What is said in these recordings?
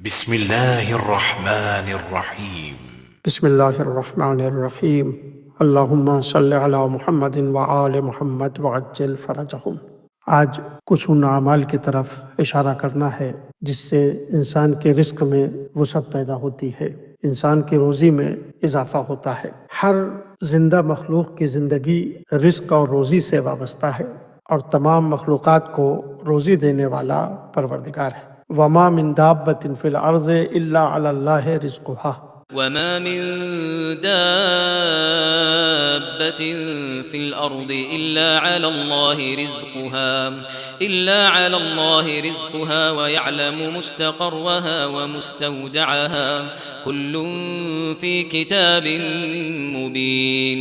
بسم الله الرحمن الرحيم. بسم اللہ الرحمن الرحیم۔ اللہم صلی علی محمد وآل محمد وعجل فرجہم۔ آج کچھ ان اعمال کی طرف اشارہ کرنا ہے جس سے انسان کے رزق میں وسعت پیدا ہوتی ہے، انسان کی روزی میں اضافہ ہوتا ہے۔ ہر زندہ مخلوق کی زندگی رزق اور روزی سے وابستہ ہے، اور تمام مخلوقات کو روزی دینے والا پروردگار ہے۔ وَمَا مِن دَابَّةٍ فِي الْأَرْضِ إِلَّا عَلَى اللَّهِ رِزْقُهَا۔ وما من دابة في الأرض إلا على الله رزقها ويعلم مستقرها ومستودعها كل في كتاب مبين۔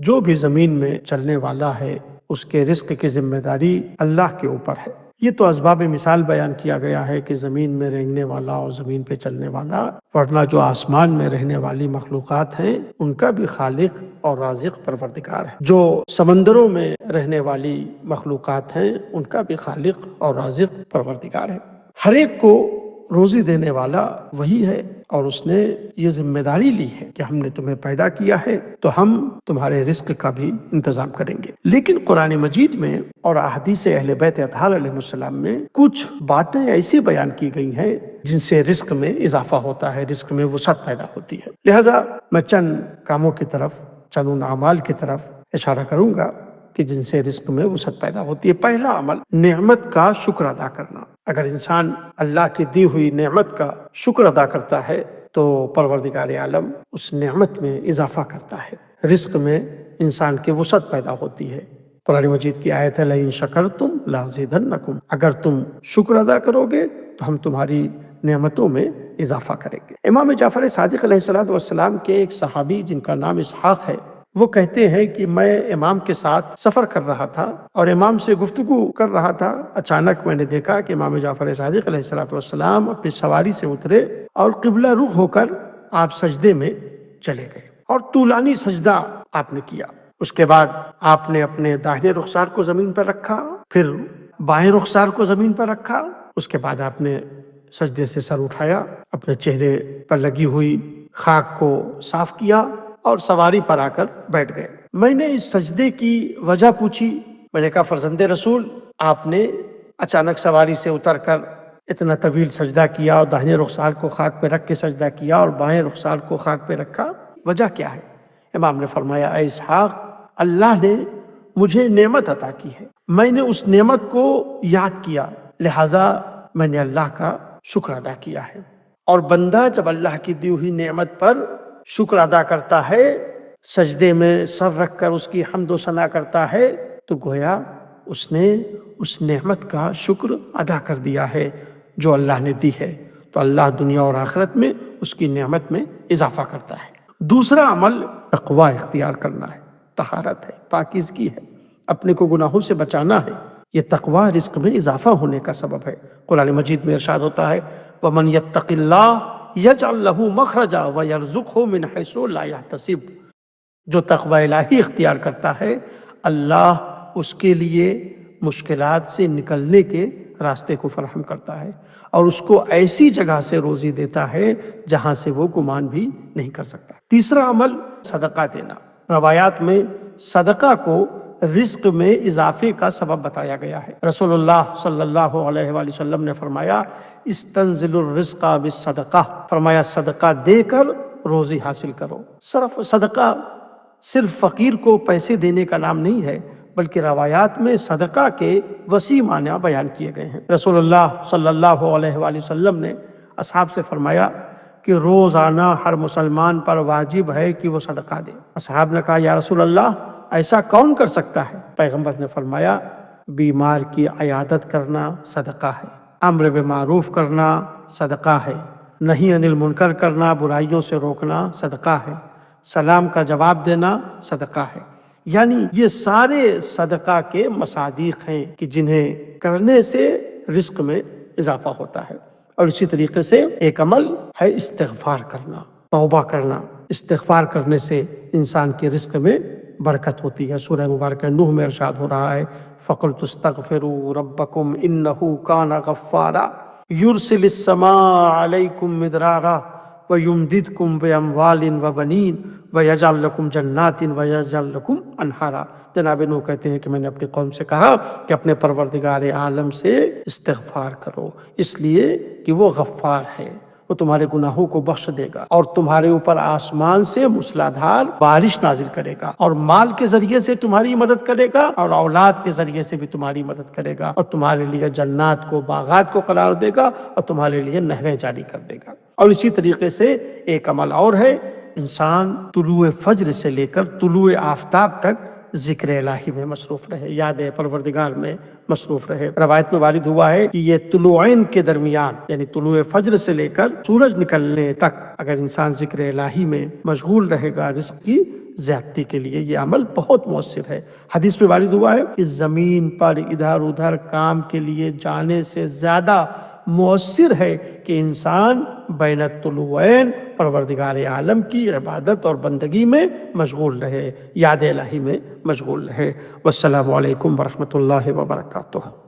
جو بھی زمین میں چلنے والا ہے اس کے رزق کی ذمہ داری اللہ کے اوپر ہے۔ یہ تو اسباب مثال بیان کیا گیا ہے کہ زمین میں رہنے والا اور زمین پہ چلنے والا، ورنہ جو آسمان میں رہنے والی مخلوقات ہیں ان کا بھی خالق اور رازق پروردگار ہے۔ جو سمندروں میں رہنے والی مخلوقات ہیں ان کا بھی خالق اور رازق پروردگار ہے۔ ہر ایک کو روزی دینے والا وہی ہے، اور اس نے یہ ذمہ داری لی ہے کہ ہم نے تمہیں پیدا کیا ہے تو ہم تمہارے رزق کا بھی انتظام کریں گے۔ لیکن قرآن مجید میں اور احادیث اہل بیت اطہار علیہ السلام میں کچھ باتیں ایسی بیان کی گئی ہیں جن سے رزق میں اضافہ ہوتا ہے، رزق میں وسعت پیدا ہوتی ہے۔ لہٰذا میں چند کاموں کی طرف، چند ان اعمال کی طرف اشارہ کروں گا کہ جن سے رزق میں وسعت پیدا ہوتی ہے۔ پہلا عمل نعمت کا شکر ادا کرنا۔ اگر انسان اللہ کی دی ہوئی نعمت کا شکر ادا کرتا ہے تو پروردگار عالم اس نعمت میں اضافہ کرتا ہے، رزق میں انسان کی وسعت پیدا ہوتی ہے۔ قرآن مجید کی آیت ہے لَإِن شَكَرْتُمْ لَأَزِيدَنَّكُمْ، اگر تم شکر ادا کرو گے تو ہم تمہاری نعمتوں میں اضافہ کریں گے۔ امام جعفر صادق علیہ السلام کے ایک صحابی جن کا نام اسحاق ہے، وہ کہتے ہیں کہ میں امام کے ساتھ سفر کر رہا تھا اور امام سے گفتگو کر رہا تھا، اچانک میں نے دیکھا کہ امام جعفر صادق علیہ السلام اپنی سواری سے اترے اور قبلہ رخ ہو کر آپ سجدے میں چلے گئے، اور طولانی سجدہ آپ نے کیا۔ اس کے بعد آپ نے اپنے داہنے رخسار کو زمین پر رکھا، پھر بائیں رخسار کو زمین پر رکھا، اس کے بعد آپ نے سجدے سے سر اٹھایا، اپنے چہرے پر لگی ہوئی خاک کو صاف کیا اور سواری پر آ کر بیٹھ گئے۔ میں نے اس سجدے کی وجہ پوچھی، میں نے کہا فرزند رسول، آپ نے اچانک سواری سے اتر کر اتنا طویل سجدہ کیا اور داہنے رخسار کو خاک پہ رکھ کے سجدہ کیا اور بائیں رخسار کو خاک پہ رکھا، وجہ کیا ہے؟ امام نے فرمایا اے اسحاق، اللہ نے مجھے نعمت عطا کی ہے، میں نے اس نعمت کو یاد کیا، لہٰذا میں نے اللہ کا شکر ادا کیا ہے۔ اور بندہ جب اللہ کی دی ہوئی نعمت پر شکر ادا کرتا ہے، سجدے میں سر رکھ کر اس کی حمد و ثنا کرتا ہے، تو گویا اس نے اس نعمت کا شکر ادا کر دیا ہے جو اللہ نے دی ہے، تو اللہ دنیا اور آخرت میں اس کی نعمت میں اضافہ کرتا ہے۔ دوسرا عمل تقوی اختیار کرنا ہے، طہارت ہے، پاکیزگی ہے، اپنے کو گناہوں سے بچانا ہے۔ یہ تقوی رزق میں اضافہ ہونے کا سبب ہے۔ قرآن مجید میں ارشاد ہوتا ہے وَمَن يَتَّقِ اللَّهَ يَجْعَل لَّهُ مَخْرَجًا وَيَرْزُقْهُ مِنْ حَيْثُ لَا يَحْتَسِبُ، جو تقوی الہی اختیار کرتا ہے اللہ اس کے لیے مشکلات سے نکلنے کے راستے کو فراہم کرتا ہے، اور اس کو ایسی جگہ سے روزی دیتا ہے جہاں سے وہ گمان بھی نہیں کر سکتا۔ تیسرا عمل صدقہ دینا۔ روایات میں صدقہ کو رزق میں اضافے کا سبب بتایا گیا ہے۔ رسول اللہ صلی اللہ علیہ وآلہ وسلم نے فرمایا استنزل الرزق بالصدقہ، فرمایا صدقہ دے کر روزی حاصل کرو۔ صدقہ صرف فقیر کو پیسے دینے کا نام نہیں ہے، بلکہ روایات میں صدقہ کے وسیع معنی بیان کیے گئے ہیں۔ رسول اللہ صلی اللہ علیہ وآلہ وسلم نے اصحاب سے فرمایا کہ روزانہ ہر مسلمان پر واجب ہے کہ وہ صدقہ دے۔ اصحاب نے کہا یا رسول اللہ ایسا کون کر سکتا ہے؟ پیغمبر نے فرمایا بیمار کی عیادت کرنا صدقہ ہے، امر بالمعروف کرنا صدقہ ہے، نہی عن المنکر کرنا، برائیوں سے روکنا صدقہ ہے، سلام کا جواب دینا صدقہ ہے۔ یعنی یہ سارے صدقہ کے مصادیق ہیں کہ جنہیں کرنے سے رزق میں اضافہ ہوتا ہے۔ اور اسی طریقے سے ایک عمل ہے استغفار کرنا، توبہ کرنا۔ استغفار کرنے سے انسان کے رزق میں برکت ہوتی ہے۔ سورہ مبارکہ نوح میں ارشاد ہو رہا ہے فَقُلْتُ اسْتَغْفِرُوا رَبَّكُمْ إِنَّهُ كَانَ غَفَّارًا، یرسل السماء علیکم مدرارا وَيُمْدِدْكُمْ بِأَمْوَالٍ وَبَنِينَ وَيَجْعَلْ لَكُمْ جَنَّاتٍ وَيَجْعَلْ لَكُمْ أَنْهَارًا۔ جناب نوح کہتے ہیں کہ میں نے اپنی قوم سے کہا کہ اپنے پروردگار عالم سے استغفار کرو، اس لیے کہ وہ غفار ہے، وہ تمہارے گناہوں کو بخش دے گا اور تمہارے اوپر آسمان سے موسلادھار بارش نازل کرے گا، اور مال کے ذریعے سے تمہاری مدد کرے گا اور اولاد کے ذریعے سے بھی تمہاری مدد کرے گا، اور تمہارے لیے جنات کو، باغات کو قرار دے گا، اور تمہارے لیے نہریں جاری کر دے گا۔ اور اسی طریقے سے ایک عمل اور ہے، انسان طلوع فجر سے لے کر طلوع آفتاب تک ذکر الہی میں مصروف رہے، یاد پروردگار میں مصروف رہے۔ روایت میں وارد ہوا ہے کہ یہ طلوعین کے درمیان، یعنی طلوع فجر سے لے کر سورج نکلنے تک اگر انسان ذکر الہی میں مشغول رہے گا، رزق کی زیادتی کے لیے یہ عمل بہت مؤثر ہے۔ حدیث میں وارد ہوا ہے کہ زمین پر ادھر ادھر کام کے لیے جانے سے زیادہ مؤثر ہے کہ انسان بین الطلوعین پروردگار عالم کی عبادت اور بندگی میں مشغول رہے، یاد الہی میں مشغول رہے۔ والسلام علیکم ورحمۃ اللہ وبرکاتہ۔